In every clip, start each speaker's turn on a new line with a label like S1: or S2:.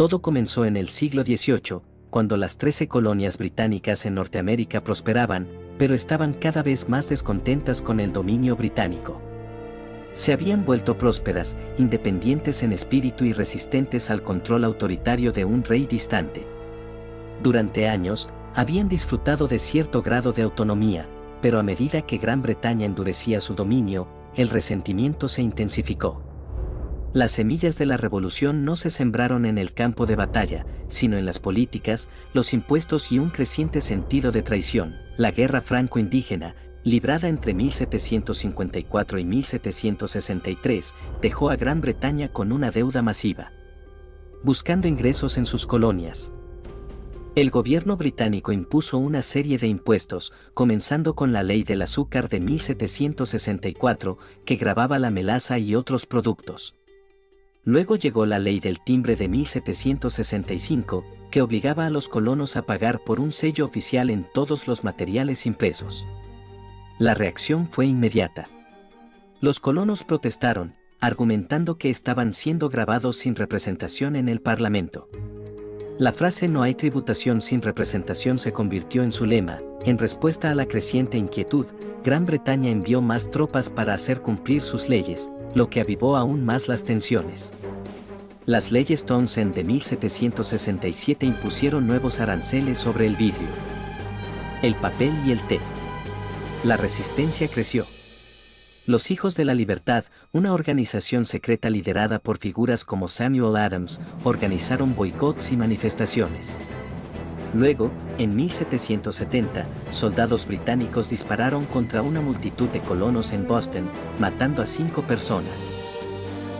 S1: Todo comenzó en el siglo XVIII, cuando las 13 colonias británicas en Norteamérica prosperaban, pero estaban cada vez más descontentas con el dominio británico. Se habían vuelto prósperas, independientes en espíritu y resistentes al control autoritario de un rey distante. Durante años, habían disfrutado de cierto grado de autonomía, pero a medida que Gran Bretaña endurecía su dominio, el resentimiento se intensificó. Las semillas de la revolución no se sembraron en el campo de batalla, sino en las políticas, los impuestos y un creciente sentido de traición. La guerra franco-indígena, librada entre 1754 y 1763, dejó a Gran Bretaña con una deuda masiva, buscando ingresos en sus colonias. El gobierno británico impuso una serie de impuestos, comenzando con la Ley del Azúcar de 1764, que gravaba la melaza y otros productos. Luego llegó la Ley del Timbre de 1765, que obligaba a los colonos a pagar por un sello oficial en todos los materiales impresos. La reacción fue inmediata. Los colonos protestaron, argumentando que estaban siendo grabados sin representación en el Parlamento. La frase "no hay tributación sin representación" se convirtió en su lema. En respuesta a la creciente inquietud, Gran Bretaña envió más tropas para hacer cumplir sus leyes, lo que avivó aún más las tensiones. Las leyes Townshend de 1767 impusieron nuevos aranceles sobre el vidrio, el papel y el té. La resistencia creció. Los Hijos de la Libertad, una organización secreta liderada por figuras como Samuel Adams, organizaron boicots y manifestaciones. Luego, en 1770, soldados británicos dispararon contra una multitud de colonos en Boston, matando a 5 personas.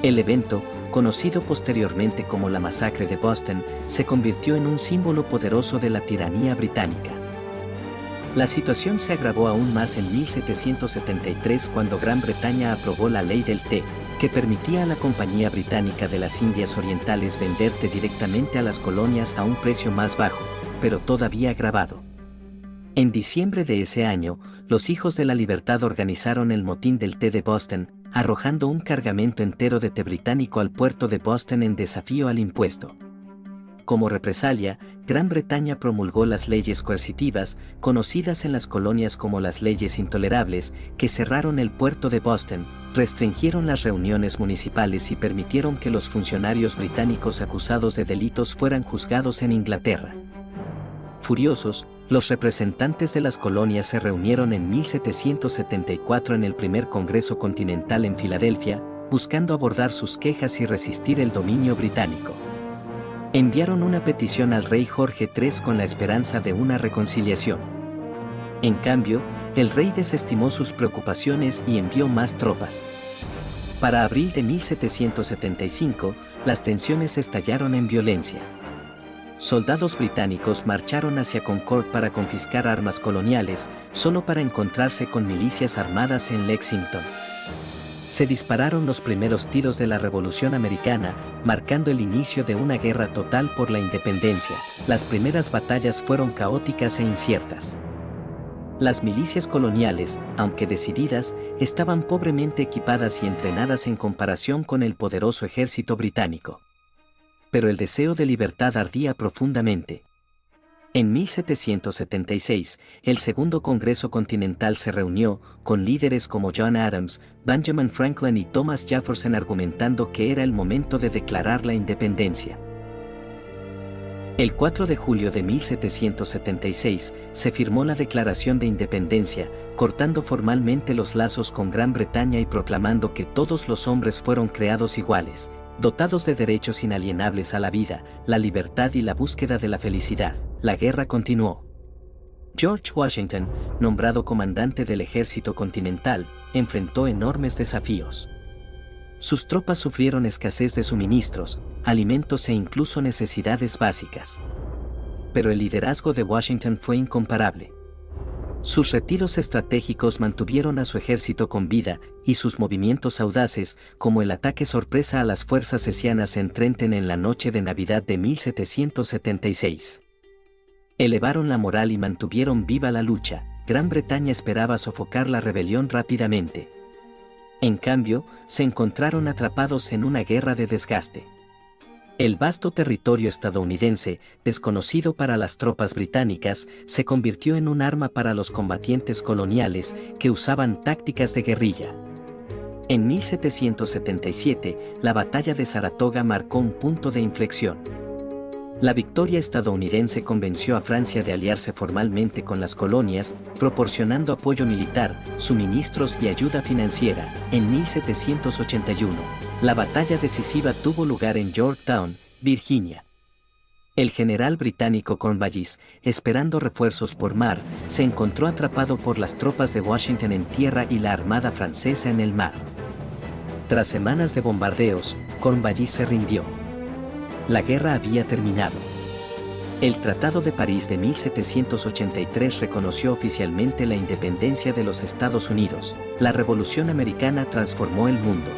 S1: El evento, conocido posteriormente como la Masacre de Boston, se convirtió en un símbolo poderoso de la tiranía británica. La situación se agravó aún más en 1773 cuando Gran Bretaña aprobó la Ley del Té, que permitía a la Compañía Británica de las Indias Orientales vender té directamente a las colonias a un precio más bajo, pero todavía gravado. En diciembre de ese año, los Hijos de la Libertad organizaron el motín del té de Boston, arrojando un cargamento entero de té británico al puerto de Boston en desafío al impuesto. Como represalia, Gran Bretaña promulgó las leyes coercitivas, conocidas en las colonias como las leyes intolerables, que cerraron el puerto de Boston, restringieron las reuniones municipales y permitieron que los funcionarios británicos acusados de delitos fueran juzgados en Inglaterra. Furiosos, los representantes de las colonias se reunieron en 1774 en el primer Congreso Continental en Filadelfia, buscando abordar sus quejas y resistir el dominio británico. Enviaron una petición al rey Jorge III con la esperanza de una reconciliación. En cambio, el rey desestimó sus preocupaciones y envió más tropas. Para abril de 1775, las tensiones estallaron en violencia. Soldados británicos marcharon hacia Concord para confiscar armas coloniales, solo para encontrarse con milicias armadas en Lexington. Se dispararon los primeros tiros de la Revolución Americana, marcando el inicio de una guerra total por la independencia. Las primeras batallas fueron caóticas e inciertas. Las milicias coloniales, aunque decididas, estaban pobremente equipadas y entrenadas en comparación con el poderoso ejército británico. Pero el deseo de libertad ardía profundamente. En 1776, el Segundo Congreso Continental se reunió, con líderes como John Adams, Benjamin Franklin y Thomas Jefferson argumentando que era el momento de declarar la independencia. El 4 de julio de 1776 se firmó la Declaración de Independencia, cortando formalmente los lazos con Gran Bretaña y proclamando que todos los hombres fueron creados iguales, dotados de derechos inalienables a la vida, la libertad y la búsqueda de la felicidad. La guerra continuó. George Washington, nombrado comandante del ejército continental, enfrentó enormes desafíos. Sus tropas sufrieron escasez de suministros, alimentos e incluso necesidades básicas. Pero el liderazgo de Washington fue incomparable. Sus retiros estratégicos mantuvieron a su ejército con vida, y sus movimientos audaces, como el ataque sorpresa a las fuerzas hessianas en Trenton en la noche de Navidad de 1776. Elevaron la moral y mantuvieron viva la lucha. Gran Bretaña esperaba sofocar la rebelión rápidamente. En cambio, se encontraron atrapados en una guerra de desgaste. El vasto territorio estadounidense, desconocido para las tropas británicas, se convirtió en un arma para los combatientes coloniales que usaban tácticas de guerrilla. En 1777, la batalla de Saratoga marcó un punto de inflexión. La victoria estadounidense convenció a Francia de aliarse formalmente con las colonias, proporcionando apoyo militar, suministros y ayuda financiera. En 1781, la batalla decisiva tuvo lugar en Yorktown, Virginia. El general británico Cornwallis, esperando refuerzos por mar, se encontró atrapado por las tropas de Washington en tierra y la armada francesa en el mar. Tras semanas de bombardeos, Cornwallis se rindió. La guerra había terminado. El Tratado de París de 1783 reconoció oficialmente la independencia de los Estados Unidos. La Revolución Americana transformó el mundo.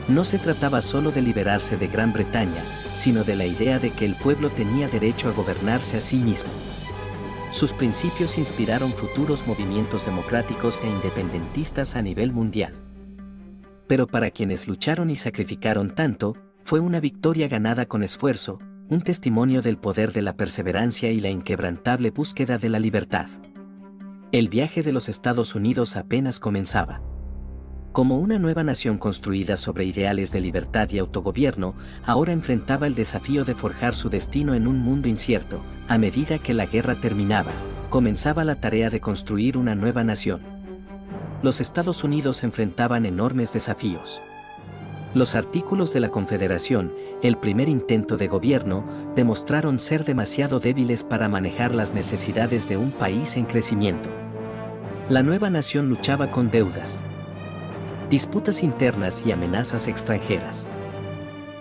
S1: No se trataba solo de liberarse de Gran Bretaña, sino de la idea de que el pueblo tenía derecho a gobernarse a sí mismo. Sus principios inspiraron futuros movimientos democráticos e independentistas a nivel mundial. Pero para quienes lucharon y sacrificaron tanto, fue una victoria ganada con esfuerzo, un testimonio del poder de la perseverancia y la inquebrantable búsqueda de la libertad. El viaje de los Estados Unidos apenas comenzaba. Como una nueva nación construida sobre ideales de libertad y autogobierno, ahora enfrentaba el desafío de forjar su destino en un mundo incierto. A medida que la guerra terminaba, comenzaba la tarea de construir una nueva nación. Los Estados Unidos enfrentaban enormes desafíos. Los artículos de la Confederación, el primer intento de gobierno, demostraron ser demasiado débiles para manejar las necesidades de un país en crecimiento. La nueva nación luchaba con deudas, disputas internas y amenazas extranjeras.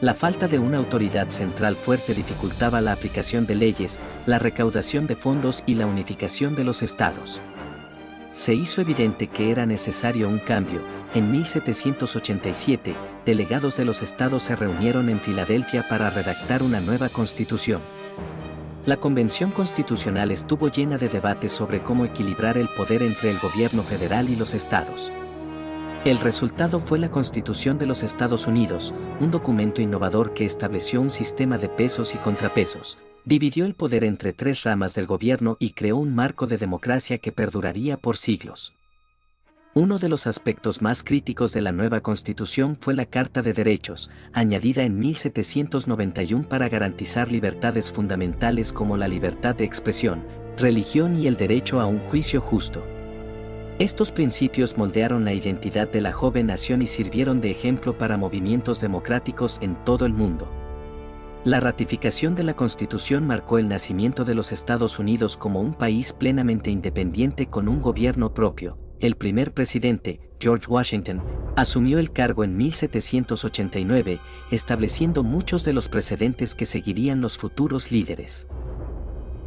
S1: La falta de una autoridad central fuerte dificultaba la aplicación de leyes, la recaudación de fondos y la unificación de los estados. Se hizo evidente que era necesario un cambio. En 1787, delegados de los estados se reunieron en Filadelfia para redactar una nueva constitución. La Convención Constitucional estuvo llena de debates sobre cómo equilibrar el poder entre el gobierno federal y los estados. El resultado fue la Constitución de los Estados Unidos, un documento innovador que estableció un sistema de pesos y contrapesos, dividió el poder entre tres ramas del gobierno y creó un marco de democracia que perduraría por siglos. Uno de los aspectos más críticos de la nueva Constitución fue la Carta de Derechos, añadida en 1791 para garantizar libertades fundamentales como la libertad de expresión, religión y el derecho a un juicio justo. Estos principios moldearon la identidad de la joven nación y sirvieron de ejemplo para movimientos democráticos en todo el mundo. La ratificación de la Constitución marcó el nacimiento de los Estados Unidos como un país plenamente independiente con un gobierno propio. El primer presidente, George Washington, asumió el cargo en 1789, estableciendo muchos de los precedentes que seguirían los futuros líderes.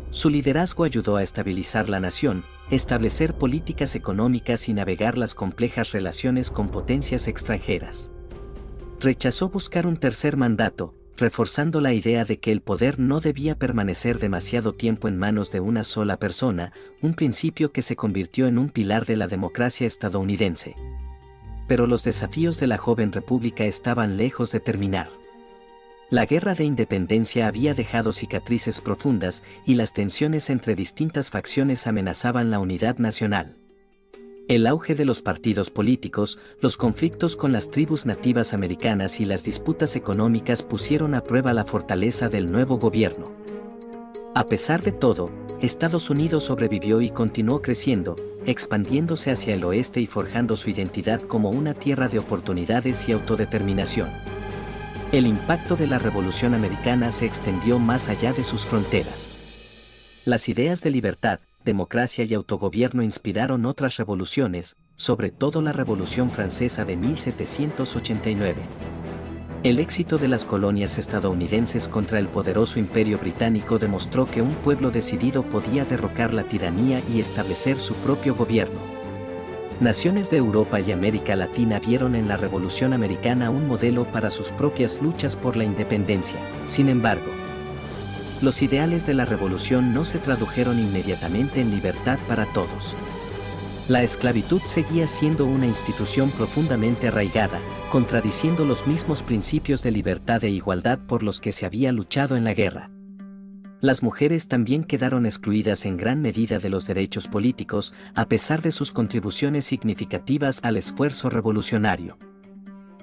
S1: Su liderazgo ayudó a estabilizar la nación, establecer políticas económicas y navegar las complejas relaciones con potencias extranjeras. Rechazó buscar un tercer mandato, reforzando la idea de que el poder no debía permanecer demasiado tiempo en manos de una sola persona, un principio que se convirtió en un pilar de la democracia estadounidense. Pero los desafíos de la joven república estaban lejos de terminar. La guerra de independencia había dejado cicatrices profundas y las tensiones entre distintas facciones amenazaban la unidad nacional. El auge de los partidos políticos, los conflictos con las tribus nativas americanas y las disputas económicas pusieron a prueba la fortaleza del nuevo gobierno. A pesar de todo, Estados Unidos sobrevivió y continuó creciendo, expandiéndose hacia el oeste y forjando su identidad como una tierra de oportunidades y autodeterminación. El impacto de la Revolución Americana se extendió más allá de sus fronteras. Las ideas de libertad, democracia y autogobierno inspiraron otras revoluciones, sobre todo la Revolución Francesa de 1789. El éxito de las colonias estadounidenses contra el poderoso Imperio Británico demostró que un pueblo decidido podía derrocar la tiranía y establecer su propio gobierno. Naciones de Europa y América Latina vieron en la Revolución Americana un modelo para sus propias luchas por la independencia. Sin embargo, los ideales de la revolución no se tradujeron inmediatamente en libertad para todos. La esclavitud seguía siendo una institución profundamente arraigada, contradiciendo los mismos principios de libertad e igualdad por los que se había luchado en la guerra. Las mujeres también quedaron excluidas en gran medida de los derechos políticos, a pesar de sus contribuciones significativas al esfuerzo revolucionario.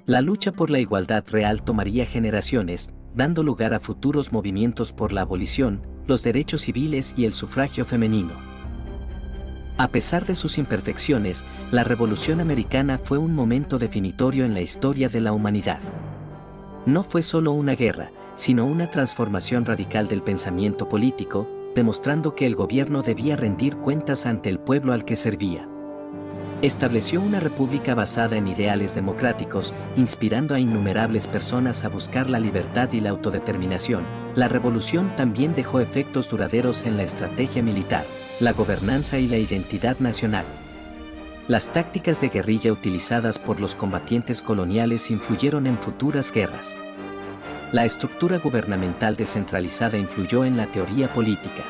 S1: La lucha por la igualdad real tomaría generaciones, dando lugar a futuros movimientos por la abolición, los derechos civiles y el sufragio femenino. A pesar de sus imperfecciones, la Revolución Americana fue un momento definitorio en la historia de la humanidad. No fue solo una guerra, sino una transformación radical del pensamiento político, demostrando que el gobierno debía rendir cuentas ante el pueblo al que servía. Estableció una república basada en ideales democráticos, inspirando a innumerables personas a buscar la libertad y la autodeterminación. La revolución también dejó efectos duraderos en la estrategia militar, la gobernanza y la identidad nacional. Las tácticas de guerrilla utilizadas por los combatientes coloniales influyeron en futuras guerras. La estructura gubernamental descentralizada influyó en la teoría política.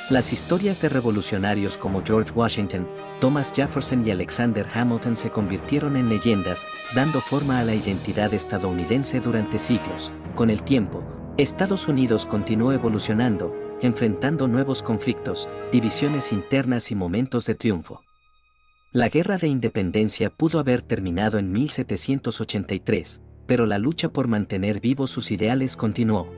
S1: Las historias de revolucionarios como George Washington, Thomas Jefferson y Alexander Hamilton se convirtieron en leyendas, dando forma a la identidad estadounidense durante siglos. Con el tiempo, Estados Unidos continuó evolucionando, enfrentando nuevos conflictos, divisiones internas y momentos de triunfo. La Guerra de Independencia pudo haber terminado en 1783, pero la lucha por mantener vivos sus ideales continuó.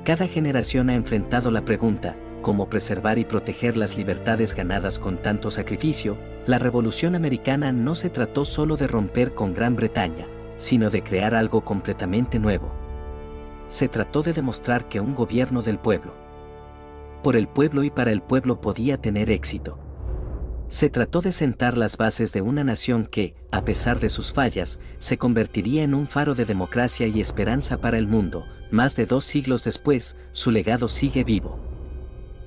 S1: Cada generación ha enfrentado la pregunta, ¿cómo preservar y proteger las libertades ganadas con tanto sacrificio? La Revolución Americana no se trató solo de romper con Gran Bretaña, sino de crear algo completamente nuevo. Se trató de demostrar que un gobierno del pueblo, por el pueblo y para el pueblo podía tener éxito. Se trató de sentar las bases de una nación que, a pesar de sus fallas, se convertiría en un faro de democracia y esperanza para el mundo. Más de 2 siglos después, su legado sigue vivo.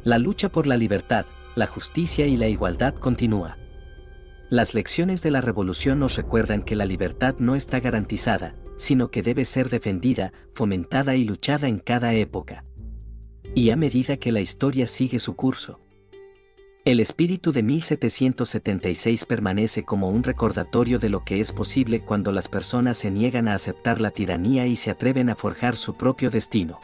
S1: La lucha por la libertad, la justicia y la igualdad continúa. Las lecciones de la revolución nos recuerdan que la libertad no está garantizada, sino que debe ser defendida, fomentada y luchada en cada época. Y a medida que la historia sigue su curso, el espíritu de 1776 permanece como un recordatorio de lo que es posible cuando las personas se niegan a aceptar la tiranía y se atreven a forjar su propio destino.